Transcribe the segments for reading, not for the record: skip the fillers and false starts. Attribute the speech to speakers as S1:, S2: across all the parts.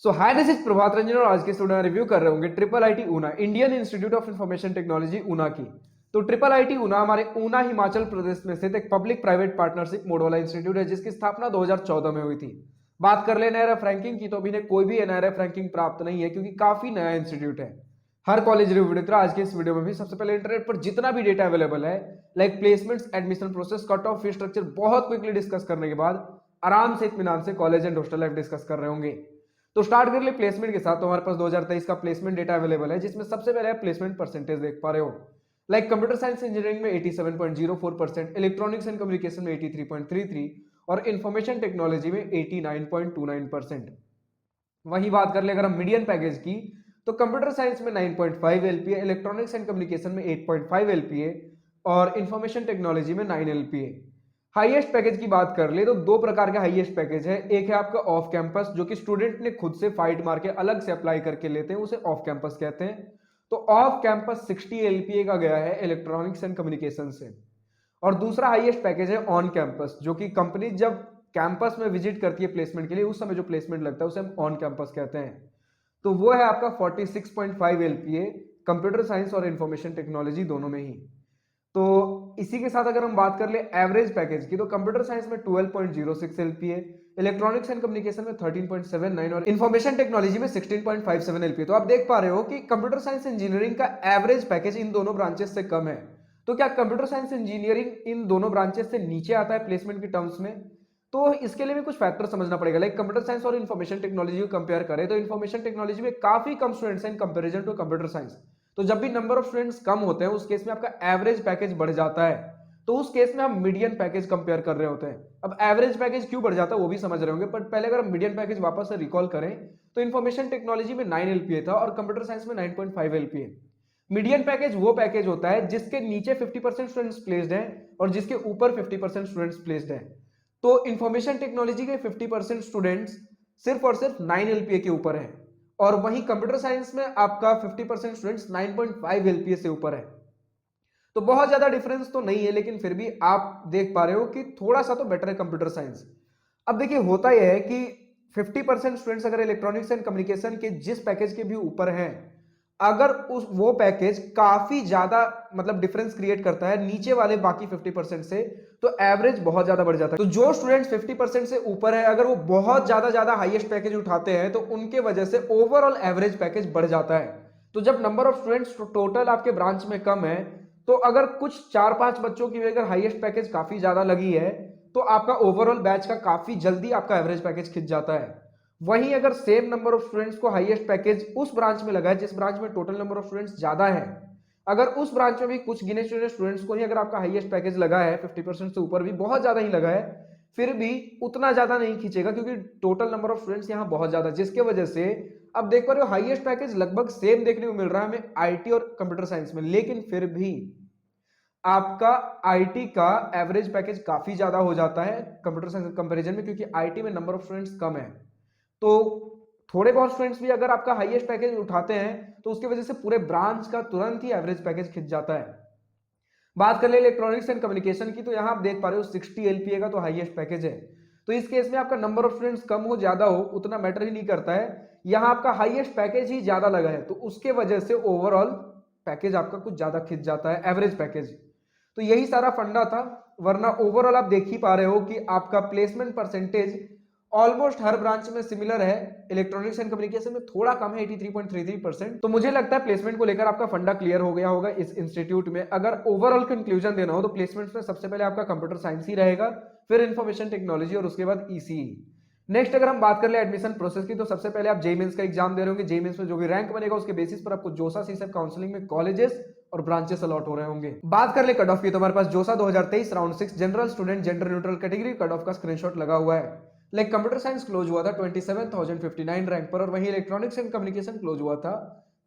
S1: So hi, this is Prabhat Ranjan और आज के स्टूडेंट रिव्यू कर रहे होंगे triple IT Una, Indian institute of information technology Una की। तो ट्रिपल आईटी ऊना हमारे ऊना हिमाचल प्रदेश में स्थित एक पब्लिक प्राइवेट पार्टनरशिप मोड वाला इंस्टीट्यूट है जिसकी स्थापना 2014 में हुई थी। बात कर ले एनआईआरएफ रैंकिंग की तो अभी कोई भी एनआईआरएफ रैंकिंग प्राप्त नहीं है क्योंकि काफी नया इंस्टीट्यूट है। हर कॉलेज रिव्यू की तरह आज के इस वीडियो में भी सबसे पहले इंटरनेट पर जितना भी डेटा अवेलेबल है like placements, admission process, cut off, fee structure बहुत क्विकली डिस्कस करने के बाद आराम से इत्मीनान से college and hostel life discuss कर रहे होंगे। तो स्टार्ट कर ले प्लेसमेंट के साथ। तो हमारे पास 2023 का प्लेसमेंट डेटा अवेलेबल है जिसमें सबसे पहले आप प्लेसमेंट परसेंटेज देख पा रहे हो। लाइक कंप्यूटर साइंस इंजीनियरिंग में 87.04%, इलेक्ट्रॉनिक्स एंड कम्युनिकेशन में 83.33 और इंफॉर्मेशन टेक्नोलॉजी में 89.29%। वही बात कर ले अगर हम मीडियन पैकेज की तो कंप्यूटर साइंस में 9.5 एलपीए, इलेक्ट्रॉनिक्स एंड कम्युनिकेशन में 8.5 एलपीए और इंफॉर्मेशन टेक्नोलॉजी में 9 एलपीए। हाईएस्ट पैकेज की बात कर ले तो दो प्रकार के हाईएस्ट पैकेज है। एक है आपका ऑफ कैंपस जो कि स्टूडेंट ने खुद से फाइट मार के अलग से अप्लाई करके लेते हैं, उसे ऑफ कैंपस कहते हैं। तो ऑफ कैंपस 60 एलपीए का गया है इलेक्ट्रॉनिक्स एंड कम्युनिकेशन से। और दूसरा हाईएस्ट पैकेज है ऑन कैंपस जो कि कंपनी जब कैंपस में विजिट करती है प्लेसमेंट के लिए उस समय जो प्लेसमेंट लगता है उसे हम ऑन कैंपस कहते हैं। तो वो है आपका 46.5 एलपीए कंप्यूटर साइंस और इंफॉर्मेशन टेक्नोलॉजी दोनों में ही। तो इसी के साथ अगर हम बात कर ले एवरेज पैकेज की तो कंप्यूटर साइंस में 12.06 एलपीए, इलेक्ट्रॉनिक्स एंड कम्युनिकेशन में 13.79 और इंफॉर्मेशन टेक्नोलॉजी में 16.57 एलपीए। तो आप देख पा रहे हो कि कंप्यूटर साइंस इंजीनियरिंग का एवरेज पैकेज इन दोनों ब्रांचेस से कम है। तो क्या कंप्यूटर साइंस इंजीनियरिंग इन दोनों ब्रांचेस से नीचे आता है प्लेसमेंट की टर्म्स में? तो इसके लिए भी कुछ फैक्टर समझना पड़ेगा। लाइक कंप्यूटर साइंस और इंफॉर्मेशन टेक्नोलॉजी को कंपेयर करें तो इंफॉर्मेशन टेक्नोलॉजी में काफी कम स्टूडेंट्स हैं in comparison to computer science. तो जब भी नंबर ऑफ स्टूडेंट्स कम होते हैं उस केस में आपका एवरेज पैकेज बढ़ जाता है। तो उस केस में हम मीडियन पैकेज कंपेयर कर रहे होते हैं। अब एवरेज पैकेज क्यों बढ़ जाता है वो भी समझ रहे होंगे, बट पहले अगर हम मीडियन पैकेज वापस से रिकॉल करें तो इंफॉर्मेशन टेक्नोलॉजी में 9 एलपीए था और कंप्यूटर साइंस में 9.5 एलपीए। मीडियन पैकेज वो पैकेज होता है जिसके नीचे 50% स्टूडेंट्स प्लेस्ड हैं और जिसके ऊपर 50% स्टूडेंट्स प्लेस्ड हैं। तो इंफॉर्मेशन टेक्नोलॉजी के 50% स्टूडेंट्स सिर्फ और सिर्फ 9 एलपीए के ऊपर है और वहीं कंप्यूटर साइंस में आपका 50% स्टूडेंट्स 9.5 एलपीए से ऊपर है। तो बहुत ज्यादा डिफरेंस तो नहीं है लेकिन फिर भी आप देख पा रहे हो कि थोड़ा सा तो बेटर है कंप्यूटर साइंस। अब देखिए होता यह है कि 50% स्टूडेंट्स अगर इलेक्ट्रॉनिक्स एंड कम्युनिकेशन के जिस पैकेज के भी ऊपर हैं, अगर उस वो पैकेज काफी ज्यादा मतलब डिफरेंस क्रिएट करता है नीचे वाले बाकी 50% से, तो एवरेज बहुत ज्यादा बढ़ जाता है। तो जो स्टूडेंट्स 50% से ऊपर है अगर वो बहुत ज्यादा हाईएस्ट पैकेज उठाते हैं तो उनके वजह से ओवरऑल एवरेज पैकेज बढ़ जाता है। तो जब नंबर ऑफ स्टूडेंट्स टोटल आपके ब्रांच में कम है तो अगर कुछ 4-5 बच्चों की अगर हाईएस्ट पैकेज काफी ज्यादा लगी है तो आपका ओवरऑल बैच का काफी जल्दी आपका एवरेज पैकेज खिंच जाता है। वहीं अगर सेम नंबर ऑफ स्टूडेंट्स को हाईएस्ट पैकेज उस ब्रांच में लगा है जिस ब्रांच में टोटल नंबर ऑफ स्टूडेंट्स ज्यादा है, अगर उस ब्रांच में भी कुछ गिने चुने स्टूडेंट्स को ही अगर आपका हाईएस्ट पैकेज लगा है 50% से ऊपर भी बहुत ज्यादा ही लगा है, फिर भी उतना ज्यादा नहीं खींचेगा क्योंकि टोटल नंबर ऑफ स्टूडेंट्स यहाँ बहुत ज्यादा, जिसके वजह से अब देख पा रहे हो हाईएस्ट पैकेज लगभग सेम देखने को मिल रहा है हमें आईटी और कंप्यूटर साइंस में, लेकिन फिर भी आपका आईटी का एवरेज पैकेज काफी ज्यादा हो जाता है कंप्यूटर साइंस कंपैरिजन में क्योंकि आईटी में नंबर ऑफ स्टूडेंट्स कम है। तो थोड़े बहुत स्टूडेंट्स भी अगर आपका हाईएस्ट पैकेज उठाते हैं तो उसकी वजह से पूरे ब्रांच का तुरंत ही एवरेज पैकेज खिंच जाता है। बात कर ले इलेक्ट्रॉनिक्स एंड कम्युनिकेशन की तो यहां आप देख पा रहे हो 60 एलपीए का तो हाईएस्ट पैकेज है। तो इस केस में आपका नंबर ऑफ स्टूडेंट्स कम हो ज्यादा हो उतना मैटर ही नहीं करता है, यहां आपका हाईएस्ट पैकेज ही ज्यादा लगा है तो उसके वजह से ओवरऑल पैकेज आपका कुछ ज्यादा खिंच जाता है एवरेज पैकेज। तो यही सारा फंडा था, वरना ओवरऑल आप देख ही पा रहे हो कि आपका प्लेसमेंट परसेंटेज ऑलमोस्ट हर ब्रांच में सिमिलर है। इलेक्ट्रॉनिक्स एंड कम्युनिकेशन में थोड़ा कम है 83.33%। तो मुझे लगता है प्लेसमेंट को लेकर आपका फंडा क्लियर हो गया होगा इस इंस्टीट्यूट में। अगर ओवरऑल कंक्लूजन देना हो तो प्लेसमेंट्स में सबसे पहले आपका कंप्यूटर साइंस ही रहेगा, फिर इंफॉर्मेशन टेक्नोलॉजी और उसके बाद ईसीई। नेक्स्ट अगर हम बात कर ले एडमिशन प्रोसेस की तो सबसे पहले आप जेईई मेंस का एग्जाम दे रहे होंगे। जेईई मेंस में जो भी रैंक बनेगा उसके बेसिस पर आपको जोसा सीसेट काउंसलिंग में कॉलेजेस और ब्रांचेस अलॉट हो रहे होंगे। बात कर ले कट ऑफ की तो हमारे पास जोसा 2023 round 6 general student gender neutral category cut off का स्क्रीनशॉट लगा हुआ है। लाइक कंप्यूटर साइंस क्लोज हुआ था 27,059 रैंक पर और वहीं इलेक्ट्रॉनिक्स एंड कम्युनिकेशन क्लोज हुआ था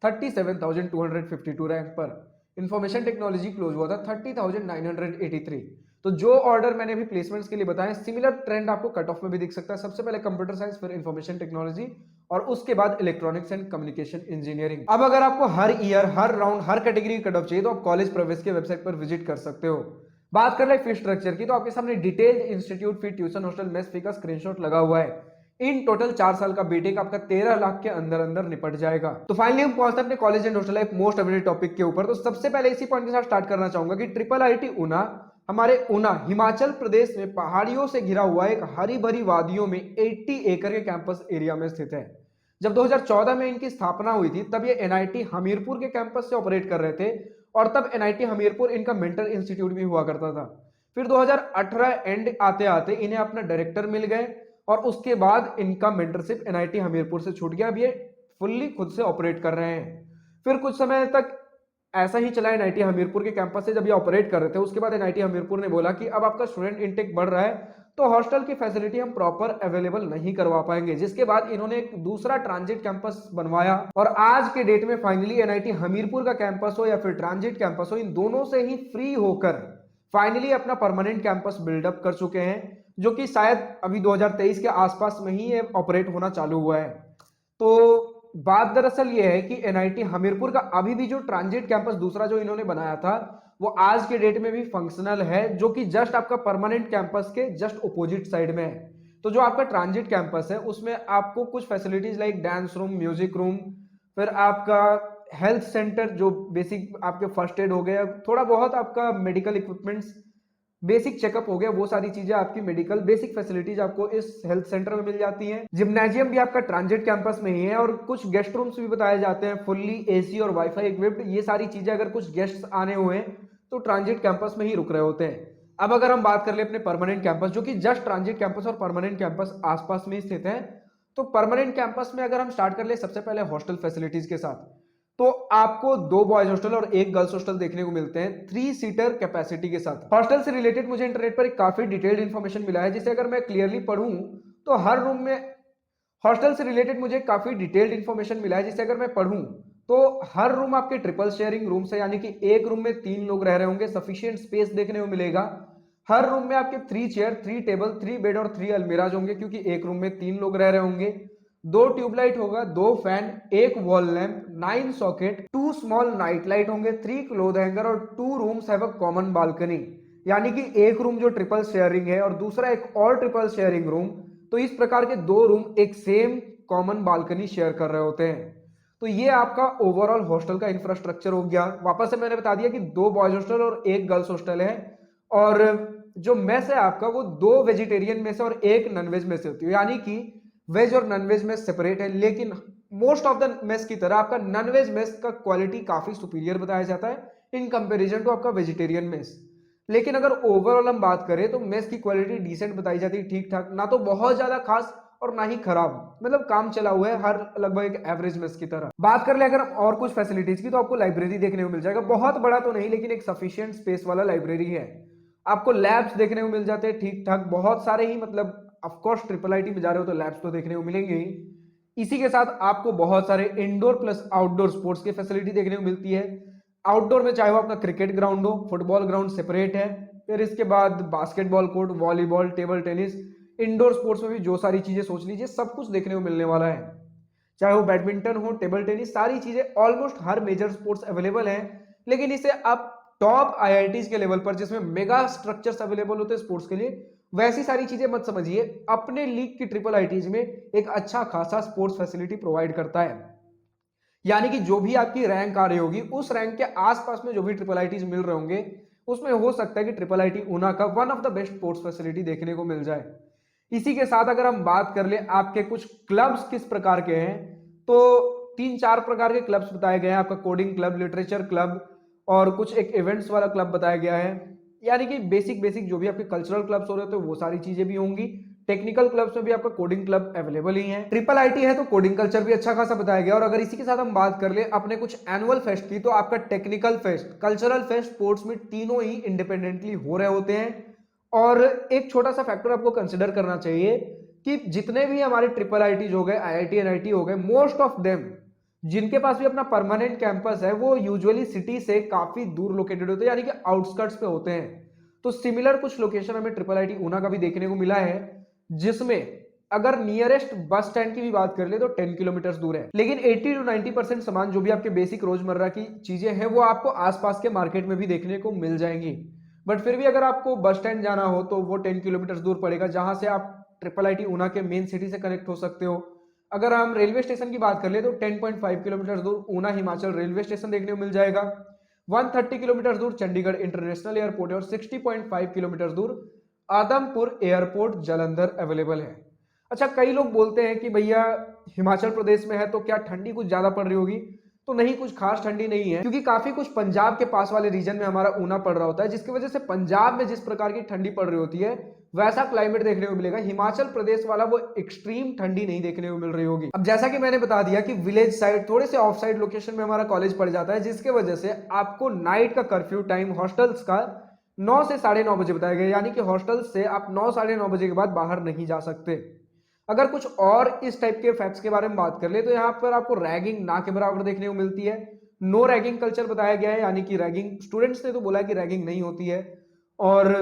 S1: 37,252 रैंक पर। इंफॉर्मेशन टेक्नोलॉजी क्लोज हुआ था 30,983। तो जो ऑर्डर मैंने अभी प्लेसमेंट्स के लिए बताया सिमिलर ट्रेंड आपको कट ऑफ में भी दिख सकता है। सबसे पहले कंप्यूटर साइंस, फिर इंफॉर्मेशन टेक्नोलॉजी और उसके बाद इलेक्ट्रॉनिक्स एंड कम्युनिकेशन इंजीनियरिंग। अब अगर आपको हर ईयर, हर राउंड, हर कैटेगरी की कट ऑफ चाहिए तो आप कॉलेज प्रवेश के वेबसाइट पर विजिट कर सकते हो। बात कर ले फी स्ट्रक्चर की तो आपके सामने डिटेल इंस्टीट्यूट फी, ट्यूशन, हॉस्टल, मेस फी का स्क्रीनशॉट लगा हुआ है। इन टोटल 4 साल का बीटेक आपका 13 लाख के अंदर अंदर निपट जाएगा। तो फाइनली हम पहुंचते हैं अपने college and hostel life most awaited topic के ऊपर। तो सबसे पहले इसी पॉइंट के साथ स्टार्ट करना चाहूंगा कि ट्रिपल आईटी ऊना हमारे ऊना हिमाचल प्रदेश में पहाड़ियों से घिरा हुआ एक हरी भरी वादियों में 80 एकड़ के कैंपस एरिया में स्थित है। जब 2014 में इनकी स्थापना हुई थी तब ये एनआईटी हमीरपुर के कैंपस से ऑपरेट कर रहे थे और तब एनआईटी हमीरपुर इनका मेंटर इंस्टीट्यूट भी हुआ करता था। फिर 2018 एंड आते आते इन्हें अपना डायरेक्टर मिल गए और उसके बाद इनका मेंटरशिप एनआईटी हमीरपुर से छूट गया। अब ये फुल्ली खुद से ऑपरेट कर रहे हैं। फिर कुछ समय तक ऐसा ही चला एनआईटी हमीरपुर के कैंपस से जब ये ऑपरेट कर रहे थे। उसके बाद एनआईटी हमीरपुर ने बोला कि अब आपका स्टूडेंट इनटेक बढ़ रहा है तो हॉस्टल की फैसिलिटी हम प्रॉपर अवेलेबल नहीं करवा पाएंगे, जिसके बाद इन्होंने एक दूसरा ट्रांजिट कैंपस बनवाया और आज के डेट में फाइनली एनआईटी हमीरपुर का कैंपस हो या फिर ट्रांजिट कैंपस हो, इन दोनों से ही फ्री होकर फाइनली अपना परमानेंट कैंपस बिल्डअप कर चुके हैं, जो कि शायद अभी 2023 के आसपास में ही ये ऑपरेट होना चालू हुआ है। तो बात दरअसल ये है कि एनआईटी हमीरपुर का अभी भी जो ट्रांजिट कैंपस दूसरा जो इन्होंने बनाया था वो आज के डेट में भी फंक्शनल है, जो कि जस्ट आपका परमानेंट कैंपस के जस्ट ऑपोजिट साइड में है। तो जो आपका ट्रांजिट कैंपस है उसमें आपको कुछ facilities like dance room, music room, फिर आपका हेल्थ सेंटर जो बेसिक आपके फर्स्ट एड हो गया, थोड़ा बहुत आपका मेडिकल इक्विपमेंट्स, बेसिक चेकअप हो गया, वो सारी चीजें आपकी मेडिकल बेसिक फैसिलिटीज आपको इस हेल्थ सेंटर में मिल जाती हैं। जिम्नाजियम भी आपका ट्रांजिट कैंपस में ही है और कुछ गेस्ट रूम्स भी बताए जाते हैं फुल्ली एसी और वाईफाई इक्विप्ड। ये सारी चीजें अगर कुछ गेस्ट आने हुए तो ट्रांजिट कैंपस में ही रुक रहे होते हैं। अब अगर हम बात कर ले अपने परमानेंट कैंपस, जो कि जस्ट ट्रांजिट कैंपस और परमानेंट कैंपस आसपास में स्थित है, तो परमानेंट कैंपस में अगर हम स्टार्ट कर ले सबसे पहले हॉस्टल फैसिलिटीज के साथ, तो आपको 2 बॉयज हॉस्टल और 1 गर्ल्स हॉस्टल देखने को मिलते हैं 3 सीटर कैपेसिटी के साथ। हॉस्टल से रिलेटेड मुझे इंटरनेट पर एक काफी डिटेल्ड इंफॉर्मेशन मिला है, जिसे अगर मैं क्लियरली पढ़ूं तो हर रूम में हॉस्टल से रिलेटेड मुझे काफी डिटेल्ड इंफॉर्मेशन मिला है, जिसे अगर मैं पढ़ूं तो हर रूम आपके ट्रिपल शेयरिंग रूम से, यानी कि एक रूम में 3 लोग रह रहे होंगे, सफिशिएंट स्पेस देखने को मिलेगा। हर रूम में आपके 3 चेयर, 3 टेबल, 3 बेड और 3 अलमीराज होंगे, क्योंकि एक रूम में 3 लोग रह रहे होंगे। 2 ट्यूबलाइट होगा, 2 fan, 1 wall lamp, 9 socket, 2 small night light होंगे, 3 क्लोथ हैंगर और 2 rooms have a common balcony. यानी कि एक रूम जो ट्रिपल शेयरिंग है और दूसरा एक और ट्रिपल शेयरिंग रूम, तो इस प्रकार के 2 रूम एक सेम कॉमन बालकनी शेयर कर रहे होते हैं। तो ये आपका ओवरऑल हॉस्टल का इंफ्रास्ट्रक्चर हो गया। वापस से मैंने बता दिया कि 2 बॉयज हॉस्टल और 1 गर्ल्स हॉस्टल है और जो मेस है आपका वो 2 वेजिटेरियन में से और 1 नॉनवेज में से होती है, यानी कि वेज और नॉनवेज मेस सेपरेट है। लेकिन मोस्ट ऑफ द मेस की तरह आपका नॉनवेज मेस का क्वालिटी काफी सुपीरियर बताया जाता है इन कंपैरिजन टू आपका वेजिटेरियन मेस। लेकिन अगर ओवरऑल हम बात करें तो मेस की क्वालिटी डिसेंट बताई जाती है, ठीक ठाक, ना तो बहुत ज्यादा खास और ना ही खराब, मतलब काम चला हुआ है हर लगभग एक एवरेज मेस की तरह। बात कर ले अगर और कुछ फैसिलिटीज की, तो आपको लाइब्रेरी देखने को मिल जाएगा, बहुत बड़ा तो नहीं लेकिन एक सफिशिएंट स्पेस वाला लाइब्रेरी है। आपको लैब्स देखने को मिल जाते हैं ठीक ठाक, बहुत सारे ही, मतलब ऑफकोर्स ट्रिपल आईटी में जा रहे हो तो लैब्स तो देखने को मिलेंगे ही। इसी के साथ आपको बहुत सारे इंडोर प्लस आउटडोर स्पोर्ट्स की फैसिलिटी देखने को मिलती है। आउटडोर में चाहे वो आपका क्रिकेट ग्राउंड हो, फुटबॉल ग्राउंड सेपरेट है, फिर इसके बाद basketball court, volleyball, table tennis, indoor sports में भी जो सारी चीजें सोच लीजिए सब कुछ देखने को मिलने वाला है। चाहे वो बैडमिंटन हो, टेबल टेनिस, सारी चीजें ऑलमोस्ट हर मेजर स्पोर्ट्स अवेलेबल हैं। लेकिन इसे आप टॉप आईआईटीज के लेवल पर, जिसमें मेगा स्ट्रक्चर्स अवेलेबल होते हैं स्पोर्ट्स के लिए, वैसी सारी चीजें मत समझिए। अपने लीग की ट्रिपल आईटीज में एक अच्छा खासा स्पोर्ट्स फैसिलिटी प्रोवाइड करता है, यानी कि जो भी आपकी रैंक आ रही होगी उस रैंक के आसपास में जो भी ट्रिपल आईटीज मिल रहे होंगे उसमें हो सकता है कि ट्रिपल आईटी ऊना का one of the best sports facility देखने को मिल जाए। इसी के साथ अगर हम बात कर ले आपके कुछ क्लब्स किस प्रकार के हैं, तो 3-4 प्रकार के क्लब्स बताए गए हैं। आपका कोडिंग क्लब, लिटरेचर क्लब और कुछ एक इवेंट्स वाला क्लब बताया गया है, यानी कि बेसिक जो भी आपके कल्चरल क्लब्स हो रहे थे वो सारी चीजें भी होंगी। टेक्निकल क्लब्स में भी आपका कोडिंग क्लब अवेलेबल ही है। ट्रिपल आईटी है तो कोडिंग कल्चर भी अच्छा खासा बताया गया। और अगर इसी के साथ हम बात कर ले अपने कुछ एनुअल फेस्ट की, तो आपका technical fest, cultural fest, sports में तीनों ही इंडिपेंडेंटली हो रहे होते हैं। और एक छोटा सा फैक्टर आपको कंसिडर करना चाहिए कि जितने भी हमारे ट्रिपल आईटीज हो गए, आईआईटी एनआईटी हो गए, मोस्ट ऑफ देम जिनके पास भी अपना परमानेंट कैंपस है वो यूजुअली सिटी से काफी दूर लोकेटेड होते हैं, यानी कि आउटस्कर्ट्स पे होते हैं। तो सिमिलर कुछ लोकेशन हमें ट्रिपल आईटी ऊना का भी देखने को मिला है, जिसमें अगर नियरेस्ट बस स्टैंड की भी बात कर ले तो 10 किलोमीटर दूर है। लेकिन 80 to 90% सामान जो भी आपके बेसिक रोजमर्रा की चीजें हैं वो आपको आसपास के मार्केट में भी देखने को मिल जाएंगी। बट फिर भी अगर आपको बस स्टैंड जाना हो तो वो 10 किलोमीटर दूर पड़ेगा, जहां से आप ट्रिपल आईटी ऊना के मेन सिटी से कनेक्ट हो सकते हो। अगर हम रेलवे स्टेशन की बात कर ले तो 10.5 किलोमीटर दूर ऊना हिमाचल रेलवे स्टेशन देखने को मिल जाएगा। 130 किलोमीटर दूर चंडीगढ़ इंटरनेशनल एयरपोर्ट है और 60.5 किलोमीटर दूर आदमपुर एयरपोर्ट जालंधर अवेलेबल है। अच्छा, कई लोग बोलते हैं कि भैया हिमाचल प्रदेश में है तो क्या ठंडी कुछ ज्यादा पड़ रही होगी? तो नहीं, कुछ खास ठंडी नहीं है, क्योंकि काफी कुछ पंजाब के पास वाले रीजन में हमारा ऊना पड़ रहा होता है, जिसकी वजह से पंजाब में जिस प्रकार की ठंडी पड़ रही होती है वैसा क्लाइमेट देखने को मिलेगा। हिमाचल प्रदेश वाला वो एक्सट्रीम ठंडी नहीं देखने को मिल रही होगी। अब जैसा कि मैंने बता दिया कि विलेज साइड, थोड़े से ऑफ साइड लोकेशन में हमारा कॉलेज पड़ जाता है, जिसके वजह से आपको नाइट का कर्फ्यू टाइम हॉस्टल्स का 9 से 9:30 बजे बताया गया, यानी कि हॉस्टल से आप 9 साढ़े 9 बजे के बाद बाहर नहीं जा सकते। अगर कुछ और इस टाइप के फैक्ट्स के बारे में बात कर ले तो यहाँ पर आपको रैगिंग ना के बराबर देखने को मिलती है। नो रैगिंग कल्चर बताया गया है, यानी कि रैगिंग, स्टूडेंट्स ने तो बोला है कि रैगिंग नहीं होती है, और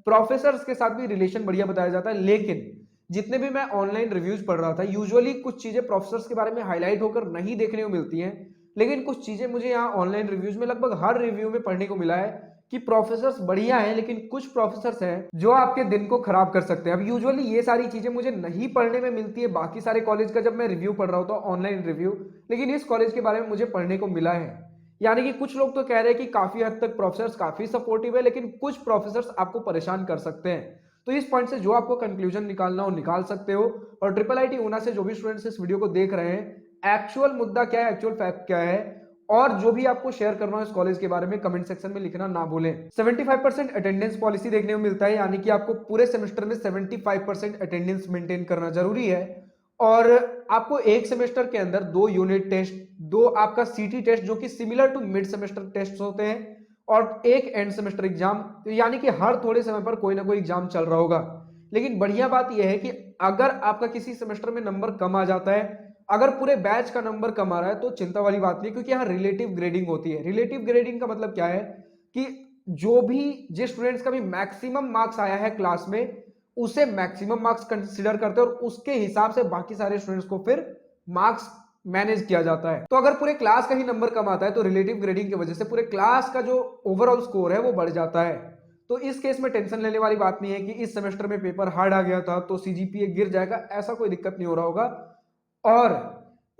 S1: प्रोफेसर्स के साथ भी रिलेशन बढ़िया बताया जाता है। लेकिन जितने भी मैं ऑनलाइन रिव्यूज पढ़ रहा था, यूजुअली कुछ चीजें प्रोफेसर्स के बारे में हाईलाइट होकर नहीं देखने को मिलती हैं, लेकिन कुछ चीजें मुझे यहाँ ऑनलाइन रिव्यूज में लगभग हर रिव्यू में पढ़ने को मिला है कि प्रोफेसर्स बढ़िया हैं, लेकिन कुछ प्रोफेसर्स हैं जो आपके दिन को खराब कर सकते हैं। अब यूजुअली ये सारी चीजें मुझे नहीं पढ़ने में मिलती है बाकी सारे कॉलेज का जब मैं रिव्यू पढ़ रहा होता हूँ ऑनलाइन रिव्यू, लेकिन इस कॉलेज के बारे में मुझे पढ़ने को मिला है। यानी कि कुछ लोग तो कह रहे हैं कि काफी हद तक प्रोफेसर्स काफी सपोर्टिव है, लेकिन कुछ प्रोफेसर्स आपको परेशान कर सकते हैं। तो इस पॉइंट से जो आपको कंक्लूजन निकालना हो निकाल सकते हो। और ट्रिपल आईटी ऊना से जो भी स्टूडेंट्स इस वीडियो को देख रहे हैं, एक्चुअल मुद्दा क्या है, एक्चुअल फैक्ट क्या है, और जो भी आपको शेयर करना हो इस कॉलेज के बारे में कमेंट सेक्शन में लिखना ना भूलें। 75% अटेंडेंस पॉलिसी देखने को मिलता है, यानी कि आपको पूरे सेमेस्टर में 75% अटेंडेंस मेंटेन करना जरूरी है। और आपको एक सेमेस्टर के अंदर 2 यूनिट टेस्ट, 2 आपका सीटी टेस्ट जो कि similar to mid semester test होते हैं, और एक एंड सेमेस्टर एग्जाम, तो यानी कि हर थोड़े समय पर कोई ना कोई एग्जाम चल रहा होगा। लेकिन बढ़िया बात यह है कि अगर आपका किसी सेमेस्टर में नंबर कम आ जाता है, अगर पूरे बैच का नंबर कम आ रहा है, तो चिंता वाली बात नहीं, क्योंकि यहाँ रिलेटिव ग्रेडिंग होती है। रिलेटिव ग्रेडिंग का मतलब क्या है कि जो भी जिस स्टूडेंट्स का भी मैक्सिमम मार्क्स आया है क्लास में, उसे मैक्सिमम मार्क्स कंसीडर करते हैं और उसके हिसाब से बाकी सारे स्टूडेंट्स को फिर मार्क्स मैनेज किया जाता है। तो अगर पूरे क्लास का ही नंबर कम आता है तो रिलेटिव ग्रेडिंग की वजह से पूरे क्लास का जो ओवरऑल स्कोर है वो बढ़ जाता है। तो इस केस में टेंशन लेने वाली बात नहीं है कि इस सेमेस्टर में पेपर हार्ड आ गया था तो सीजीपीए गिर जाएगा, ऐसा कोई दिक्कत नहीं हो रहा होगा। और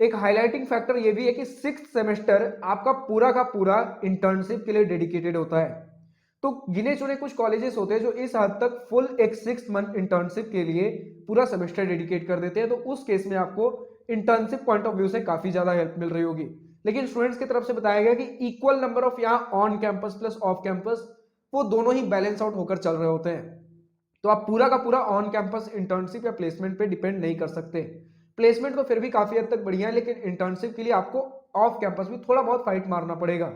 S1: एक हाईलाइटिंग फैक्टर ये भी है कि 6th सेमेस्टर आपका पूरा का पूरा इंटर्नशिप के लिए डेडिकेटेड होता है। तो गिने चुने कुछ कॉलेजेस होते हैं जो इस हद तक फुल एक 6 मंथ इंटर्नशिप के लिए पूरा सेमेस्टर डेडिकेट कर देते हैं। तो उस केस में आपको इंटर्नशिप पॉइंट ऑफ व्यू से काफी ज्यादा हेल्प मिल रही होगी। लेकिन स्टूडेंट्स की तरफ से बताया गया कि इक्वल नंबर ऑफ यहाँ on campus plus off campus, वो दोनों ही बैलेंस आउट होकर चल रहे होते हैं। तो आप पूरा का पूरा ऑन कैंपस इंटर्नशिप या प्लेसमेंट पे डिपेंड नहीं कर सकते। प्लेसमेंट तो फिर भी काफी हद तक बढ़िया है, लेकिन इंटर्नशिप के लिए आपको ऑफ कैंपस भी थोड़ा बहुत फाइट मारना पड़ेगा।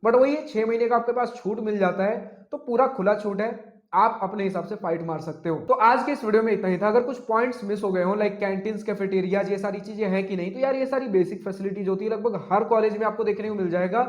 S1: बट वही 6 महीने का आपके पास छूट मिल जाता है, तो पूरा खुला छूट है, आप अपने हिसाब से फाइट मार सकते हो। तो आज के इस वीडियो में इतना ही था। अगर कुछ पॉइंट्स मिस हो गए हो, लाइक कैंटीन्स, कैफेटेरियाज, ये सारी चीजें हैं कि नहीं, तो यार ये सारी बेसिक फैसिलिटीज होती है, लगभग हर कॉलेज में आपको देखने को मिल जाएगा।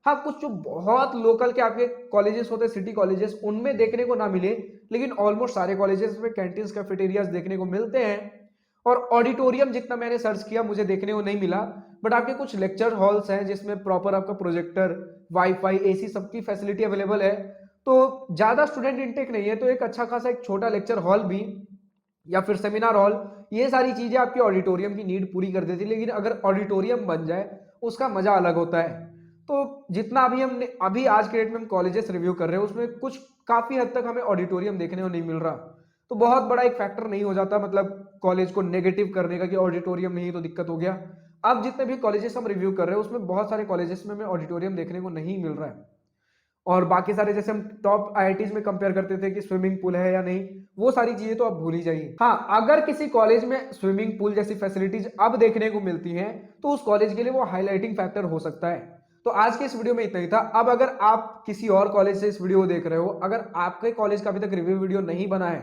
S1: हाँ, कुछ जो बहुत लोकल के आपके कॉलेजेस होते हैं, सिटी कॉलेजेस, उनमें देखने को ना मिले, लेकिन ऑलमोस्ट सारे कॉलेजेस में कैंटीन्स, कैफेटेरियाज देखने को मिलते हैं। और ऑडिटोरियम जितना मैंने सर्च किया मुझे देखने को नहीं मिला, बट आपके कुछ लेक्चर हॉल्स हैं जिसमें प्रॉपर आपका प्रोजेक्टर, वाईफाई, एसी सबकी फैसिलिटी अवेलेबल है। तो ज्यादा स्टूडेंट इंटेक नहीं है, तो एक अच्छा खासा एक छोटा लेक्चर हॉल भी या फिर सेमिनार हॉल, ये सारी चीजें आपकी ऑडिटोरियम की नीड पूरी कर देती है। लेकिन अगर ऑडिटोरियम बन जाए उसका मजा अलग होता है। तो जितना अभी आज के डेट में हम कॉलेजेस रिव्यू कर रहे हैं, उसमें कुछ काफी हद तक हमें ऑडिटोरियम देखने को नहीं मिल रहा। तो बहुत बड़ा एक फैक्टर नहीं हो जाता, मतलब कॉलेज को नेगेटिव करने का कि ऑडिटोरियम नहीं तो दिक्कत हो गया। अब जितने भी कॉलेजेस हम रिव्यू कर रहे हैं उसमें बहुत सारे कॉलेजेस में हमें ऑडिटोरियम देखने को नहीं मिल रहा है। और बाकी सारे जैसे हम टॉप आईआईटीज में कंपेयर करते थे कि स्विमिंग पूल है या नहीं, वो सारी चीजें तो आप भूल ही जाइए। हाँ, अगर किसी कॉलेज में स्विमिंग पूल जैसी फैसिलिटीज अब देखने को मिलती हैं तो उस कॉलेज के लिए वो हाईलाइटिंग फैक्टर हो सकता है। तो आज के इस वीडियो में इतना ही था। अब अगर आप किसी और कॉलेज से इस वीडियो को देख रहे हो, अगर आपके कॉलेज का अभी तक रिव्यू वीडियो नहीं बना है,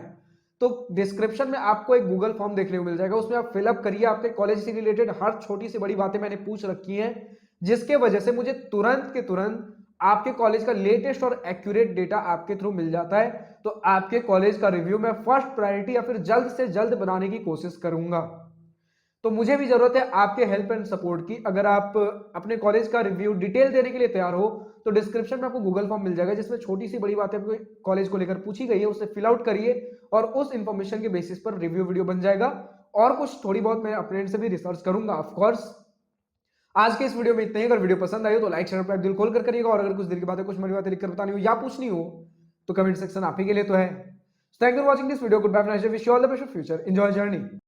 S1: तो डिस्क्रिप्शन में आपको एक गूगल फॉर्म देखने को मिल जाएगा, उसमें आप फिलअप करिए। आपके कॉलेज से रिलेटेड हर छोटी सी बड़ी बातें मैंने पूछ रखी हैं, जिसके वजह से मुझे तुरंत के तुरंत आपके कॉलेज का लेटेस्ट और एक्यूरेट डेटा आपके थ्रू मिल जाता है। तो आपके कॉलेज का रिव्यू मैं फर्स्ट प्रायोरिटी या फिर जल्द से जल्द बनाने की कोशिश करूंगा। तो मुझे भी जरूरत है आपके हेल्प एंड सपोर्ट की। अगर आप अपने कॉलेज का रिव्यू डिटेल देने के लिए तैयार हो तो डिस्क्रिप्शन में आपको गूगल फॉर्म मिल जाएगा, जिसमें छोटी सी बड़ी बातें आपको कॉलेज को लेकर पूछी गई है, उसे फिल आउट करिए और उस इंफॉर्मेशन के बेसिस पर रिव्यू वीडियो बन जाएगा। और कुछ थोड़ी बहुत मैं अपने end से भी रिसर्च करूंगा ऑफ कोर्स। आज के इस वीडियो में इतना ही। अगर वीडियो पसंद आई हो तो लाइक शेयर पर दिल खोल कर करिएगा, और अगर कुछ दिल की बातें, कुछ मनी बातें लिखकर बतानी हो या पूछनी हो तो कमेंट सेक्शन आप ही के लिए तो है। Thank you for watching this video. Good bye, wish you all the best for future, enjoy journey.